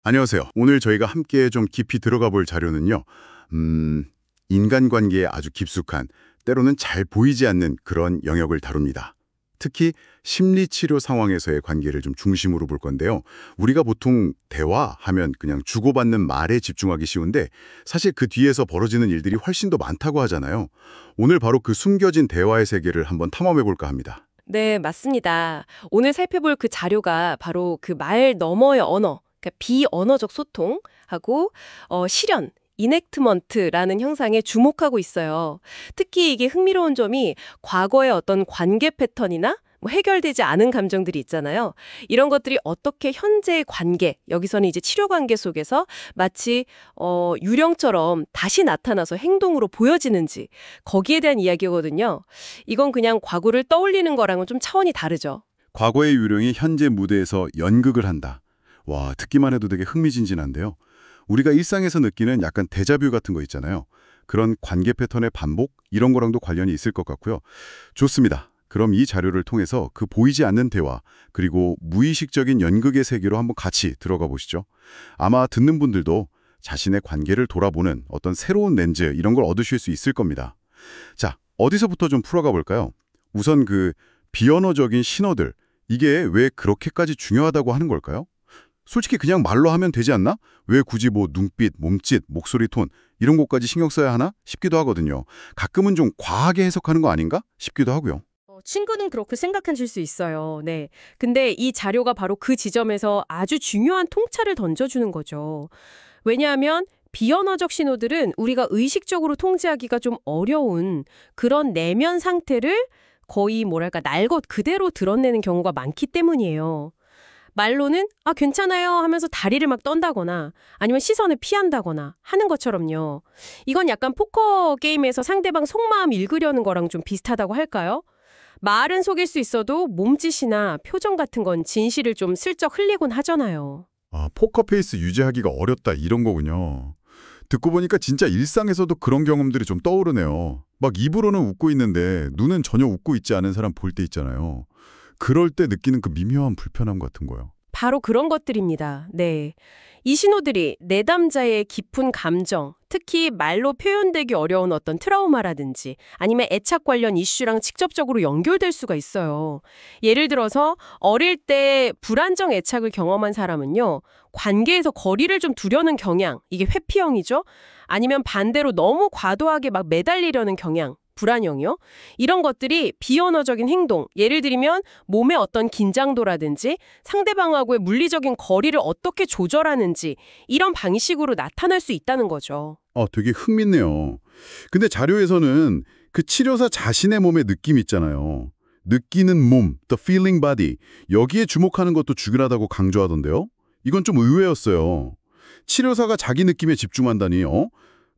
안녕하세요. 오늘 저희가 함께 좀 깊이 들어가 볼 자료는요. 인간관계에 아주 깊숙한, 때로는 잘 보이지 않는 그런 영역을 다룹니다. 특히 심리치료 상황에서의 관계를 좀 중심으로 볼 건데요. 우리가 보통 대화하면 그냥 주고받는 말에 집중하기 쉬운데 사실 그 뒤에서 벌어지는 일들이 훨씬 더 많다고 하잖아요. 오늘 바로 그 숨겨진 대화의 세계를 한번 탐험해 볼까 합니다. 네, 맞습니다. 오늘 살펴볼 그 자료가 바로 그 말 너머의 언어, 그러니까 비언어적 소통하고 실현, 이넥트먼트라는 형상에 주목하고 있어요. 특히 이게 흥미로운 점이 과거의 어떤 관계 패턴이나 뭐 해결되지 않은 감정들이 있잖아요. 이런 것들이 어떻게 현재의 관계, 여기서는 이제 치료 관계 속에서 마치 유령처럼 다시 나타나서 행동으로 보여지는지 거기에 대한 이야기거든요. 이건 그냥 과거를 떠올리는 거랑은 좀 차원이 다르죠. 과거의 유령이 현재 무대에서 연극을 한다. 와, 듣기만 해도 되게 흥미진진한데요. 우리가 일상에서 느끼는 약간 데자뷰 같은 거 있잖아요. 그런 관계 패턴의 반복, 이런 거랑도 관련이 있을 것 같고요. 좋습니다. 그럼 이 자료를 통해서 그 보이지 않는 대화, 그리고 무의식적인 연극의 세계로 한번 같이 들어가 보시죠. 아마 듣는 분들도 자신의 관계를 돌아보는 어떤 새로운 렌즈, 이런 걸 얻으실 수 있을 겁니다. 자, 어디서부터 좀 풀어가 볼까요? 우선 그 비언어적인 신호들, 이게 왜 그렇게까지 중요하다고 하는 걸까요? 솔직히 그냥 말로 하면 되지 않나? 왜 굳이 뭐 눈빛, 몸짓, 목소리 톤 이런 것까지 신경 써야 하나 싶기도 하거든요. 가끔은 좀 과하게 해석하는 거 아닌가 싶기도 하고요. 친구는 그렇게 생각하실 수 있어요. 네. 근데 이 자료가 바로 그 지점에서 아주 중요한 통찰을 던져주는 거죠. 왜냐하면 비언어적 신호들은 우리가 의식적으로 통제하기가 좀 어려운 그런 내면 상태를 거의 뭐랄까 날 것 그대로 드러내는 경우가 많기 때문이에요. 말로는 괜찮아요 하면서 다리를 막 떤다거나 아니면 시선을 피한다거나 하는 것처럼요. 이건 약간 포커 게임에서 상대방 속마음 읽으려는 거랑 좀 비슷하다고 할까요? 말은 속일 수 있어도 몸짓이나 표정 같은 건 진실을 좀 슬쩍 흘리곤 하잖아요. 아, 포커페이스 유지하기가 어렵다 이런 거군요. 듣고 보니까 진짜 일상에서도 그런 경험들이 좀 떠오르네요. 막 입으로는 웃고 있는데 눈은 전혀 웃고 있지 않은 사람 볼 때 있잖아요. 그럴 때 느끼는 그 미묘한 불편함 같은 거요. 바로 그런 것들입니다. 네. 이 신호들이 내담자의 깊은 감정, 특히 말로 표현되기 어려운 어떤 트라우마라든지 아니면 애착 관련 이슈랑 직접적으로 연결될 수가 있어요. 예를 들어서 어릴 때 불안정 애착을 경험한 사람은요, 관계에서 거리를 좀 두려는 경향, 이게 회피형이죠? 아니면 반대로 너무 과도하게 막 매달리려는 경향, 불안형이요? 이런 것들이 비언어적인 행동, 예를 들면 몸의 어떤 긴장도라든지 상대방하고의 물리적인 거리를 어떻게 조절하는지 이런 방식으로 나타날 수 있다는 거죠. 되게 흥밌네요. 근데 자료에서는 그 치료사 자신의 몸의 느낌 있잖아요. 느끼는 몸, the feeling body. 여기에 주목하는 것도 중요하다고 강조하던데요. 이건 좀 의외였어요. 치료사가 자기 느낌에 집중한다니,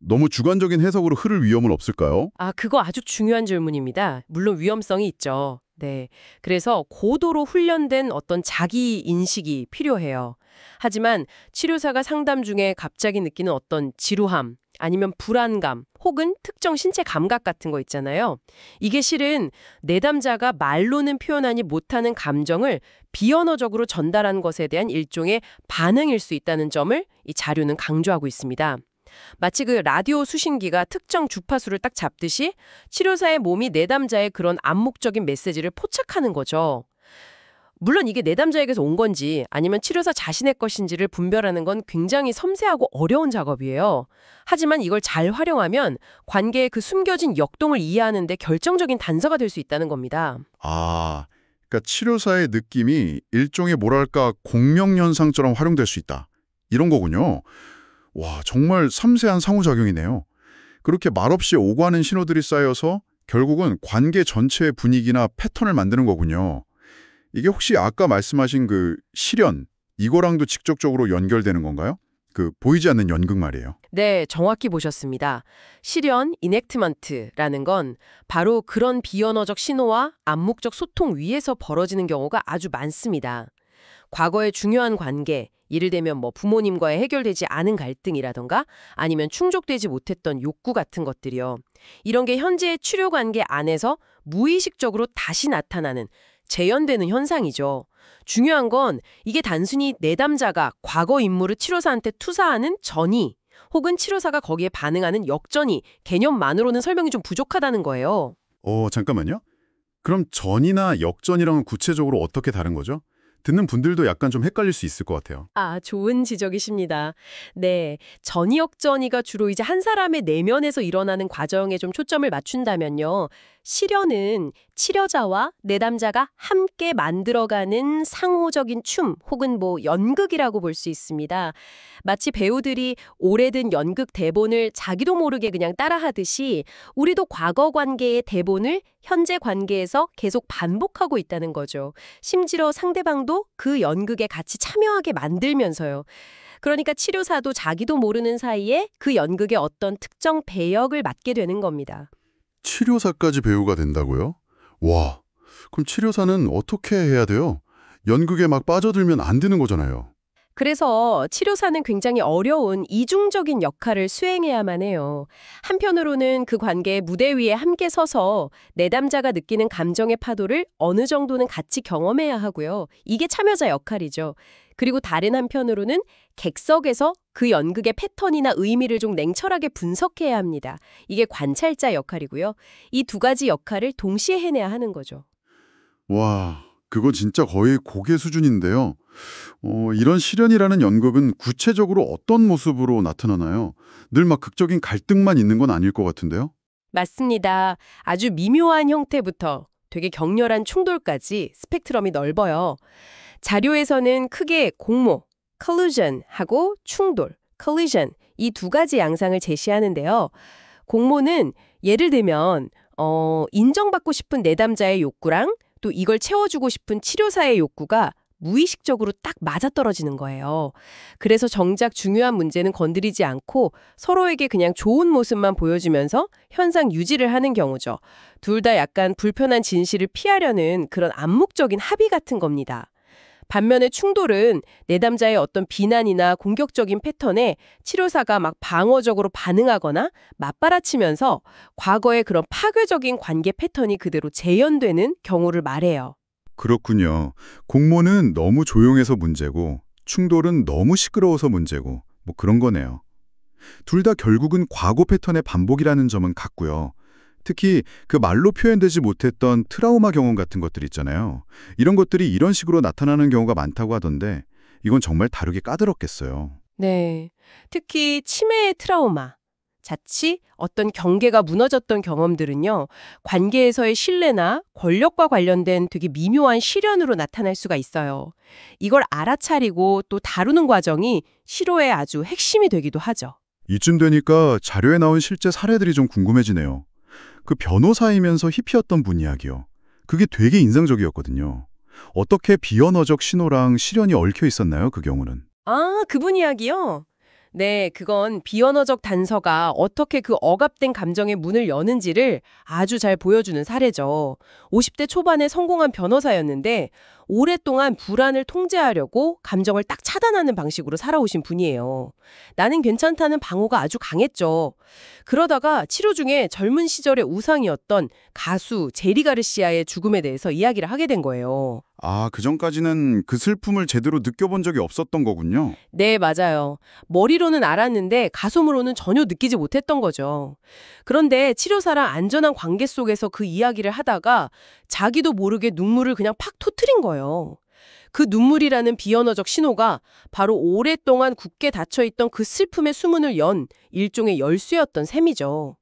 너무 주관적인 해석으로 흐를 위험은 없을까요? 그거 아주 중요한 질문입니다. 물론 위험성이 있죠. 네. 그래서 고도로 훈련된 어떤 자기 인식이 필요해요. 하지만 치료사가 상담 중에 갑자기 느끼는 어떤 지루함, 아니면 불안감, 혹은 특정 신체 감각 같은 거 있잖아요. 이게 실은 내담자가 말로는 표현하지 못하는 감정을 비언어적으로 전달한 것에 대한 일종의 반응일 수 있다는 점을 이 자료는 강조하고 있습니다. 마치 그 라디오 수신기가 특정 주파수를 딱 잡듯이 치료사의 몸이 내담자의 그런 암묵적인 메시지를 포착하는 거죠. 물론 이게 내담자에게서 온 건지 아니면 치료사 자신의 것인지를 분별하는 건 굉장히 섬세하고 어려운 작업이에요. 하지만 이걸 잘 활용하면 관계의 그 숨겨진 역동을 이해하는 데 결정적인 단서가 될 수 있다는 겁니다. 아, 그러니까 치료사의 느낌이 일종의 뭐랄까 공명현상처럼 활용될 수 있다. 이런 거군요. 와, 정말 섬세한 상호작용이네요. 그렇게 말없이 오가는 신호들이 쌓여서 결국은 관계 전체의 분위기나 패턴을 만드는 거군요. 이게 혹시 아까 말씀하신 그 실현, 이거랑도 직접적으로 연결되는 건가요? 그 보이지 않는 연극 말이에요. 네, 정확히 보셨습니다. 실현, 이넥트먼트라는 건 바로 그런 비언어적 신호와 암묵적 소통 위에서 벌어지는 경우가 아주 많습니다. 과거의 중요한 관계, 예를 들면 뭐 부모님과의 해결되지 않은 갈등이라던가 아니면 충족되지 못했던 욕구 같은 것들이요. 이런 게 현재의 치료 관계 안에서 무의식적으로 다시 나타나는 재현되는 현상이죠. 중요한 건 이게 단순히 내담자가 과거 임무를 치료사한테 투사하는 전이 혹은 치료사가 거기에 반응하는 역전이 개념만으로는 설명이 좀 부족하다는 거예요. 잠깐만요. 그럼 전이나 역전이랑은 구체적으로 어떻게 다른 거죠? 듣는 분들도 약간 좀 헷갈릴 수 있을 것 같아요. 아, 좋은 지적이십니다. 네, 전이역전이가 주로 이제 한 사람의 내면에서 일어나는 과정에 좀 초점을 맞춘다면요. 실현은 치료자와 내담자가 함께 만들어가는 상호적인 춤 혹은 연극이라고 볼 수 있습니다. 마치 배우들이 오래된 연극 대본을 자기도 모르게 그냥 따라하듯이 우리도 과거 관계의 대본을 현재 관계에서 계속 반복하고 있다는 거죠. 심지어 상대방도 그 연극에 같이 참여하게 만들면서요. 그러니까 치료사도 자기도 모르는 사이에 그 연극의 어떤 특정 배역을 맡게 되는 겁니다. 치료사까지 배우가 된다고요? 와, 그럼 치료사는 어떻게 해야 돼요? 연극에 막 빠져들면 안 되는 거잖아요. 그래서 치료사는 굉장히 어려운 이중적인 역할을 수행해야만 해요. 한편으로는 그 관계의 무대 위에 함께 서서 내담자가 느끼는 감정의 파도를 어느 정도는 같이 경험해야 하고요. 이게 참여자 역할이죠. 그리고 다른 한편으로는 객석에서 그 연극의 패턴이나 의미를 좀 냉철하게 분석해야 합니다. 이게 관찰자 역할이고요. 이 두 가지 역할을 동시에 해내야 하는 거죠. 와, 그거 진짜 거의 고개 수준인데요. 이런 실현이라는 연극은 구체적으로 어떤 모습으로 나타나나요? 늘 막 극적인 갈등만 있는 건 아닐 것 같은데요? 맞습니다. 아주 미묘한 형태부터 되게 격렬한 충돌까지 스펙트럼이 넓어요. 자료에서는 크게 공모, collusion하고 충돌, collision 이 두 가지 양상을 제시하는데요. 공모는 예를 들면 인정받고 싶은 내담자의 욕구랑 또 이걸 채워주고 싶은 치료사의 욕구가 무의식적으로 딱 맞아떨어지는 거예요. 그래서 정작 중요한 문제는 건드리지 않고 서로에게 그냥 좋은 모습만 보여주면서 현상 유지를 하는 경우죠. 둘 다 약간 불편한 진실을 피하려는 그런 암묵적인 합의 같은 겁니다. 반면에 충돌은 내담자의 어떤 비난이나 공격적인 패턴에 치료사가 막 방어적으로 반응하거나 맞받아치면서 과거의 그런 파괴적인 관계 패턴이 그대로 재현되는 경우를 말해요. 그렇군요. 공모는 너무 조용해서 문제고 충돌은 너무 시끄러워서 문제고 뭐 그런 거네요. 둘 다 결국은 과거 패턴의 반복이라는 점은 같고요. 특히 그 말로 표현되지 못했던 트라우마 경험 같은 것들 있잖아요. 이런 것들이 이런 식으로 나타나는 경우가 많다고 하던데 이건 정말 다루기 까다롭겠어요. 네. 특히 치매의 트라우마, 자칫 어떤 경계가 무너졌던 경험들은요, 관계에서의 신뢰나 권력과 관련된 되게 미묘한 시련으로 나타날 수가 있어요. 이걸 알아차리고 또 다루는 과정이 치료의 아주 핵심이 되기도 하죠. 이쯤 되니까 자료에 나온 실제 사례들이 좀 궁금해지네요. 그 변호사이면서 히피였던 분 이야기요. 그게 되게 인상적이었거든요. 어떻게 비언어적 신호랑 실현이 얽혀 있었나요, 그 경우는? 아, 그분 이야기요? 네, 그건 비언어적 단서가 어떻게 그 억압된 감정의 문을 여는지를 아주 잘 보여주는 사례죠. 50대 초반에 성공한 변호사였는데 오랫동안 불안을 통제하려고 감정을 딱 차단하는 방식으로 살아오신 분이에요. 나는 괜찮다는 방어가 아주 강했죠. 그러다가 치료 중에 젊은 시절의 우상이었던 가수 제리 가르시아의 죽음에 대해서 이야기를 하게 된 거예요. 아, 그전까지는 그 슬픔을 제대로 느껴본 적이 없었던 거군요. 네, 맞아요. 머리로는 알았는데 가슴으로는 전혀 느끼지 못했던 거죠. 그런데 치료사랑 안전한 관계 속에서 그 이야기를 하다가 자기도 모르게 눈물을 그냥 팍 터뜨린 거예요. 그 눈물이라는 비언어적 신호가 바로 오랫동안 굳게 닫혀있던 그 슬픔의 수문을 연 일종의 열쇠였던 셈이죠.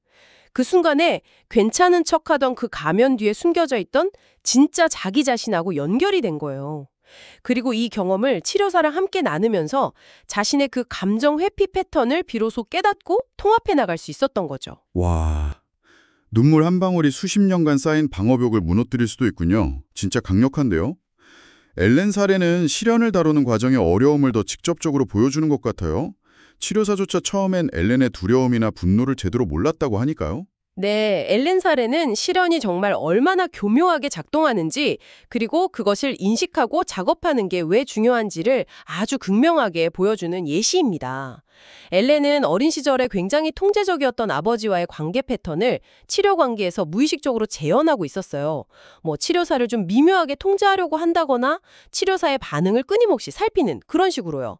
그 순간에 괜찮은 척하던 그 가면 뒤에 숨겨져 있던 진짜 자기 자신하고 연결이 된 거예요. 그리고 이 경험을 치료사랑 함께 나누면서 자신의 그 감정 회피 패턴을 비로소 깨닫고 통합해 나갈 수 있었던 거죠. 와, 눈물 한 방울이 수십 년간 쌓인 방어벽을 무너뜨릴 수도 있군요. 진짜 강력한데요? 엘렌 사례는 실현을 다루는 과정의 어려움을 더 직접적으로 보여주는 것 같아요. 치료사조차 처음엔 엘렌의 두려움이나 분노를 제대로 몰랐다고 하니까요. 네, 엘렌 사례는 실현이 정말 얼마나 교묘하게 작동하는지 그리고 그것을 인식하고 작업하는 게 왜 중요한지를 아주 극명하게 보여주는 예시입니다. 엘렌은 어린 시절에 굉장히 통제적이었던 아버지와의 관계 패턴을 치료 관계에서 무의식적으로 재현하고 있었어요. 뭐 치료사를 좀 미묘하게 통제하려고 한다거나 치료사의 반응을 끊임없이 살피는 그런 식으로요.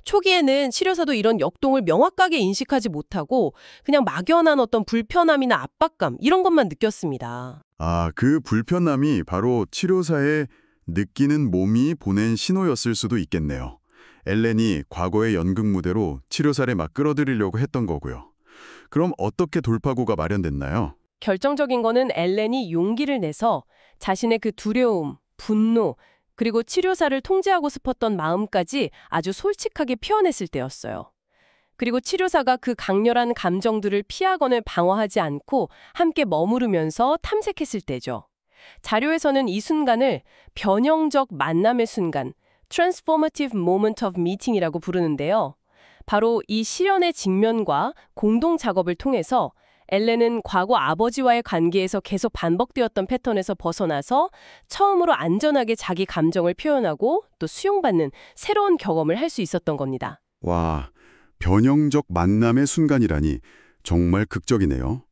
초기에는 치료사도 이런 역동을 명확하게 인식하지 못하고 그냥 막연한 어떤 불편함이나 압박감 이런 것만 느꼈습니다. 아, 그 불편함이 바로 치료사의 느끼는 몸이 보낸 신호였을 수도 있겠네요. 엘렌이 과거의 연극 무대로 치료사를 막 끌어들이려고 했던 거고요. 그럼 어떻게 돌파구가 마련됐나요? 결정적인 거는 엘렌이 용기를 내서 자신의 그 두려움, 분노, 그리고 치료사를 통제하고 싶었던 마음까지 아주 솔직하게 표현했을 때였어요. 그리고 치료사가 그 강렬한 감정들을 피하거나 방어하지 않고 함께 머무르면서 탐색했을 때죠. 자료에서는 이 순간을 변형적 만남의 순간, Transformative Moment of Meeting이라고 부르는데요. 바로 이 시련의 직면과 공동 작업을 통해서 엘렌은 과거 아버지와의 관계에서 계속 반복되었던 패턴에서 벗어나서 처음으로 안전하게 자기 감정을 표현하고 또 수용받는 새로운 경험을 할 수 있었던 겁니다. 와, 변형적 만남의 순간이라니 정말 극적이네요.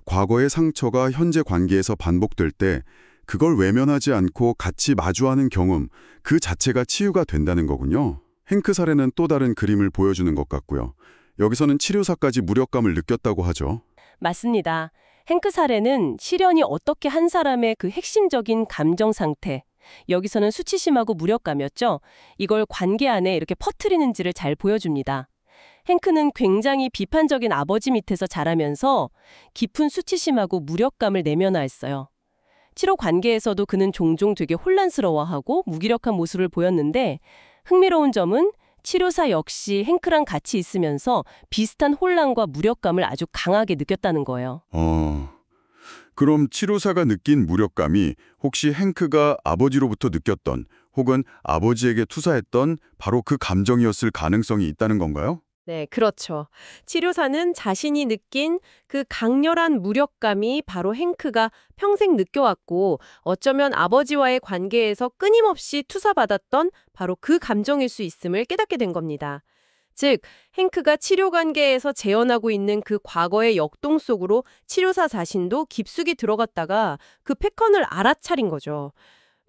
과거의 상처가 현재 관계에서 반복될 때 그걸 외면하지 않고 같이 마주하는 경험, 그 자체가 치유가 된다는 거군요. 행크 사례는 또 다른 그림을 보여주는 것 같고요. 여기서는 치료사까지 무력감을 느꼈다고 하죠. 맞습니다. 행크 사례는 시련이 어떻게 한 사람의 그 핵심적인 감정 상태, 여기서는 수치심하고 무력감이었죠. 이걸 관계 안에 이렇게 퍼뜨리는지를 잘 보여줍니다. 행크는 굉장히 비판적인 아버지 밑에서 자라면서 깊은 수치심하고 무력감을 내면화했어요. 치료 관계에서도 그는 종종 되게 혼란스러워하고 무기력한 모습을 보였는데 흥미로운 점은 치료사 역시 행크랑 같이 있으면서 비슷한 혼란과 무력감을 아주 강하게 느꼈다는 거예요. 그럼 치료사가 느낀 무력감이 혹시 행크가 아버지로부터 느꼈던 혹은 아버지에게 투사했던 바로 그 감정이었을 가능성이 있다는 건가요? 네, 그렇죠. 치료사는 자신이 느낀 그 강렬한 무력감이 바로 행크가 평생 느껴왔고 어쩌면 아버지와의 관계에서 끊임없이 투사받았던 바로 그 감정일 수 있음을 깨닫게 된 겁니다. 즉, 행크가 치료 관계에서 재현하고 있는 그 과거의 역동 속으로 치료사 자신도 깊숙이 들어갔다가 그 패턴을 알아차린 거죠.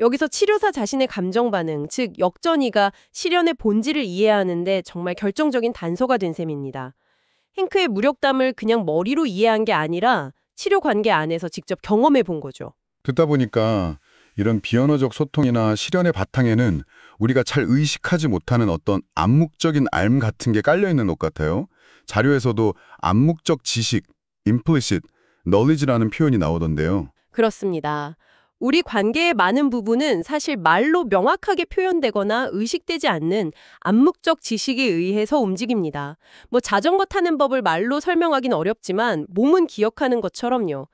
여기서 치료사 자신의 감정 반응, 즉 역전이가 시련의 본질을 이해하는데 정말 결정적인 단서가 된 셈입니다. 행크의 무력담을 그냥 머리로 이해한 게 아니라 치료 관계 안에서 직접 경험해 본 거죠. 듣다 보니까 이런 비언어적 소통이나 실현의 바탕에는 우리가 잘 의식하지 못하는 어떤 암묵적인 알 같은 게 깔려있는 것 같아요. 자료에서도 암묵적 지식, implicit knowledge라는 표현이 나오던데요. 그렇습니다. 우리 관계의 많은 부분은 사실 말로 명확하게 표현되거나 의식되지 않는 암묵적 지식에 의해서 움직입니다. 뭐 자전거 타는 법을 말로 설명하긴 어렵지만 몸은 기억하는 것처럼요.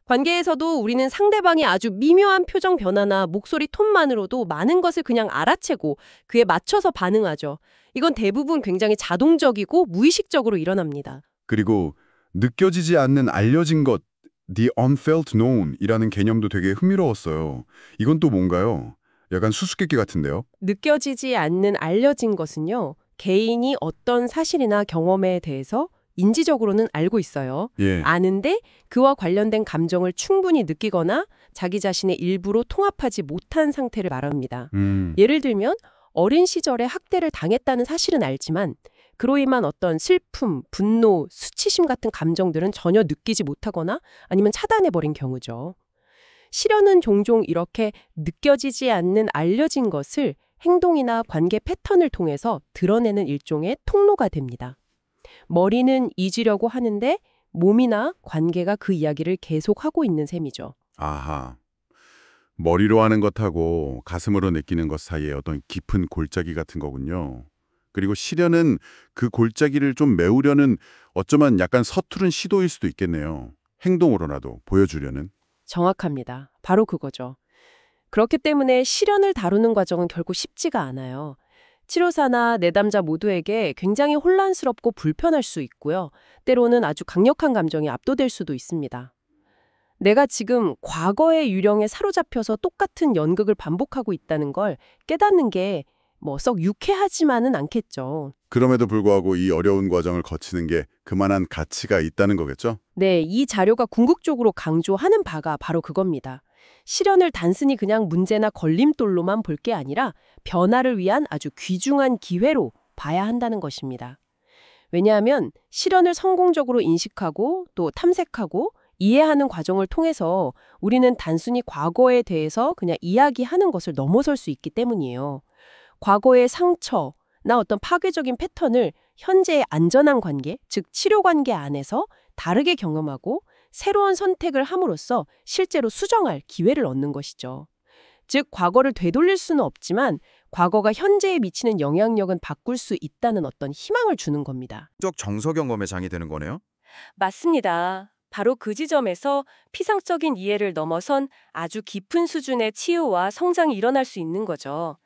관계에서도 우리는 상대방이 아주 미묘한 표정 변화나 목소리 톤만으로도 많은 것을 그냥 알아채고 그에 맞춰서 반응하죠. 이건 대부분 굉장히 자동적이고 무의식적으로 일어납니다. 그리고 느껴지지 않는 알려진 것, the unfelt known이라는 개념도 되게 흥미로웠어요. 이건 또 뭔가요? 약간 수수께끼 같은데요. 느껴지지 않는 알려진 것은요. 개인이 어떤 사실이나 경험에 대해서 인지적으로는 알고 있어요. 예. 아는데 그와 관련된 감정을 충분히 느끼거나 자기 자신의 일부로 통합하지 못한 상태를 말합니다. 예를 들면 어린 시절에 학대를 당했다는 사실은 알지만 그로 인한 어떤 슬픔, 분노, 수치심 같은 감정들은 전혀 느끼지 못하거나 아니면 차단해버린 경우죠. 시련은 종종 이렇게 느껴지지 않는 알려진 것을 행동이나 관계 패턴을 통해서 드러내는 일종의 통로가 됩니다. 머리는 잊으려고 하는데 몸이나 관계가 그 이야기를 계속하고 있는 셈이죠. 아하. 머리로 하는 것하고 가슴으로 느끼는 것 사이에 어떤 깊은 골짜기 같은 거군요. 그리고 시련은 그 골짜기를 좀 메우려는 어쩌면 약간 서투른 시도일 수도 있겠네요. 행동으로라도 보여주려는. 정확합니다. 바로 그거죠. 그렇기 때문에 시련을 다루는 과정은 결코 쉽지가 않아요. 치료사나 내담자 모두에게 굉장히 혼란스럽고 불편할 수 있고요. 때로는 아주 강력한 감정이 압도될 수도 있습니다. 내가 지금 과거의 유령에 사로잡혀서 똑같은 연극을 반복하고 있다는 걸 깨닫는 게 뭐 썩 유쾌하지만은 않겠죠. 그럼에도 불구하고 이 어려운 과정을 거치는 게 그만한 가치가 있다는 거겠죠? 네, 이 자료가 궁극적으로 강조하는 바가 바로 그겁니다. 실현을 단순히 그냥 문제나 걸림돌로만 볼 게 아니라 변화를 위한 아주 귀중한 기회로 봐야 한다는 것입니다. 왜냐하면 실현을 성공적으로 인식하고 또 탐색하고 이해하는 과정을 통해서 우리는 단순히 과거에 대해서 그냥 이야기하는 것을 넘어설 수 있기 때문이에요. 과거의 상처나 어떤 파괴적인 패턴을 현재의 안전한 관계, 즉 치료 관계 안에서 다르게 경험하고 새로운 선택을 함으로써 실제로 수정할 기회를 얻는 것이죠. 즉, 과거를 되돌릴 수는 없지만 과거가 현재에 미치는 영향력은 바꿀 수 있다는 어떤 희망을 주는 겁니다. 적 정서 경험의 장이 되는 거네요. 맞습니다. 바로 그 지점에서 피상적인 이해를 넘어선 아주 깊은 수준의 치유와 성장이 일어날 수 있는 거죠.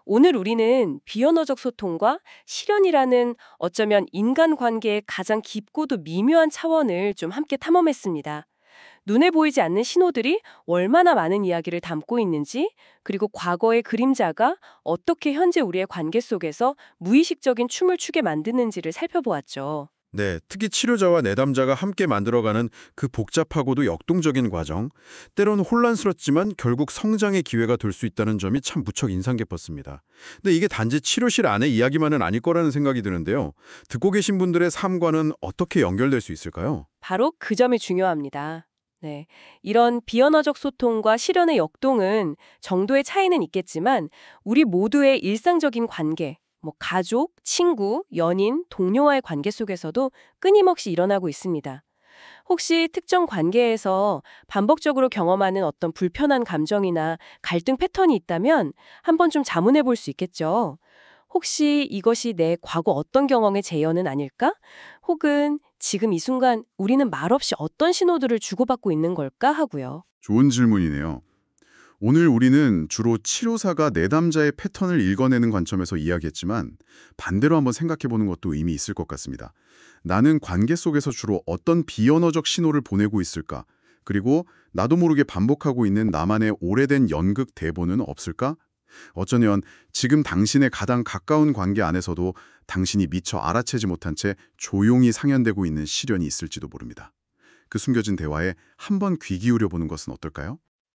오늘 우리는 비언어적 소통과 실현이라는 어쩌면 인간관계의 가장 깊고도 미묘한 차원을 좀 함께 탐험했습니다. 눈에 보이지 않는 신호들이 얼마나 많은 이야기를 담고 있는지, 그리고 과거의 그림자가 어떻게 현재 우리의 관계 속에서 무의식적인 춤을 추게 만드는지를 살펴보았죠. 네, 특히 치료자와 내담자가 함께 만들어가는 그 복잡하고도 역동적인 과정, 때론 혼란스럽지만 결국 성장의 기회가 될 수 있다는 점이 참 무척 인상 깊었습니다. 근데 이게 단지 치료실 안의 이야기만은 아닐 거라는 생각이 드는데요. 듣고 계신 분들의 삶과는 어떻게 연결될 수 있을까요? 바로 그 점이 중요합니다. 네, 이런 비언어적 소통과 실현의 역동은 정도의 차이는 있겠지만 우리 모두의 일상적인 관계, 뭐 가족, 친구, 연인, 동료와의 관계 속에서도 끊임없이 일어나고 있습니다. 혹시 특정 관계에서 반복적으로 경험하는 어떤 불편한 감정이나 갈등 패턴이 있다면 한번 좀 자문해 볼 수 있겠죠. 혹시 이것이 내 과거 어떤 경험의 재현은 아닐까? 혹은 지금 이 순간 우리는 말없이 어떤 신호들을 주고받고 있는 걸까 하고요. 좋은 질문이네요. 오늘 우리는 주로 치료사가 내담자의 패턴을 읽어내는 관점에서 이야기했지만 반대로 한번 생각해보는 것도 의미 있을 것 같습니다. 나는 관계 속에서 주로 어떤 비언어적 신호를 보내고 있을까? 그리고 나도 모르게 반복하고 있는 나만의 오래된 연극 대본은 없을까? 어쩌면 지금 당신의 가장 가까운 관계 안에서도 당신이 미처 알아채지 못한 채 조용히 상연되고 있는 시련이 있을지도 모릅니다. 그 숨겨진 대화에 한번 귀 기울여 보는 것은 어떨까요?